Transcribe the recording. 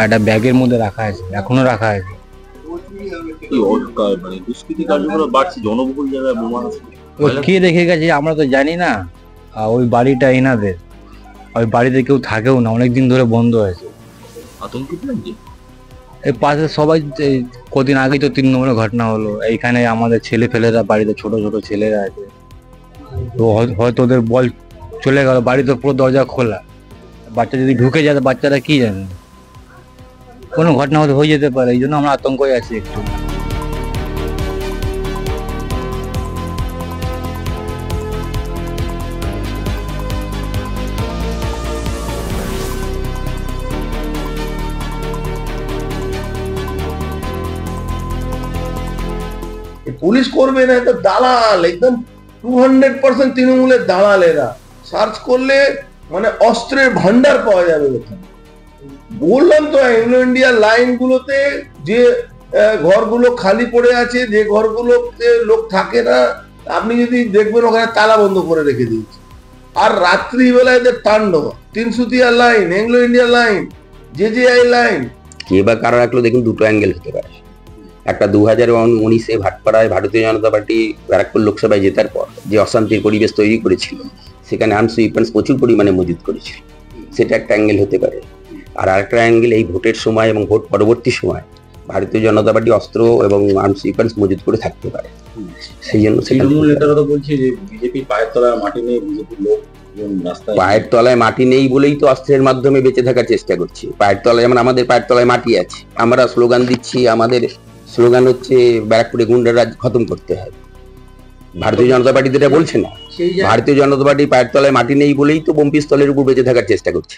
একটা ব্যাগের মধ্যে রাখা আছে, এখনো রাখা আছে। দুষ্কৃতি কার্যকলাপ বাড়ছে, জনবহুল জায়গায় বোমা আছে। কে রেখে গেছে আমরা তো জানি না। ওই বাড়িটা এনাদের, ওই বাড়িতে কেউ থাকেও না, অনেকদিন ধরে বন্ধ আছে। আতঙ্কিত নাকি? এই পাশে সবাই কদিন আগেই তো 3 নম্বরের ঘটনা হলো। এইখানে আমাদের ছেলে ফেলেরা বাড়িতে, ছোট ছোট ছেলেরা আছে, তো হয়তো ওদের বল চলে গেল, বাড়িতে পুরো দরজা খোলা, বাচ্চা যদি ঢুকে যায় বাচ্চারা কি জানে, কোনো ঘটনা হয়তো হয়ে যেতে পারে। এই জন্য আমরা আতঙ্কে আছি একটু। পুলিশ করবে না, এটা দালাল, একদম 200% তৃণমূলের দালাল এরা। সার্চ করলে মানে অস্ত্রের ভান্ডার পাওয়া যাবে ওখানে। বললাম তো, অ্যাংলো ইন্ডিয়া লাইন গুলোতে যে ঘরগুলো খালি পড়ে আছে, যে ঘরগুলোতে লোক থাকে না, আপনি যদি দেখবেন ওখানে তালা বন্ধ করে রেখে দিয়েছে। আর রাত্রিবেলা এদের তাণ্ডব, তিনসুতিয়া line, Anglo India line, JJI line. কে বা কারা রাখলো দেখুন, দুটো অ্যাঙ্গেল হতে পারে। একটা 2019-এ ভাটপাড়ায় ভারতীয় জনতা পার্টি ব্যারাকপুর লোকসভায় জেতার পর যে অশান্তির পরিবেশ তৈরি করেছিল, সেখানে আর্মস উইপন্স প্রচুর পরিমাণে মজুত করেছিল, সেটা একটা অ্যাঙ্গেল হতে পারে। আর আরেকটা অ্যাঙ্গেল, এই ভোটের সময় এবং ভোট পরবর্তী সময় ভারতীয় জনতা পার্টি অস্ত্র এবং আর্মস উইপন্স মজুত করে থাকতে পারে। সেই জন্য তৃণমূল নেতারা তো বলছে যে বিজেপির পায়ের তলায় মাটি নেই, বিজেপির লোক পায়ের তলায় মাটি নেই বলেই তো অস্ত্রের মাধ্যমে বেঁচে থাকার চেষ্টা করছি। পায়ের তলায়, যেমন আমাদের পায়ের তলায় মাটি আছে, আমরা স্লোগান দিচ্ছি, আমাদের স্লোগান হচ্ছে ব্যারাকপুরে গুন্ডা রাজ খতম করতে হবে। ভারতীয় জনতা পার্টি যেটা বলছে না, ভারতীয় জনতা পার্টি পায়ের তলায় মাটি নেই বলেই তো বোম পিস্তলের উপর বেঁচে থাকার চেষ্টা করছে।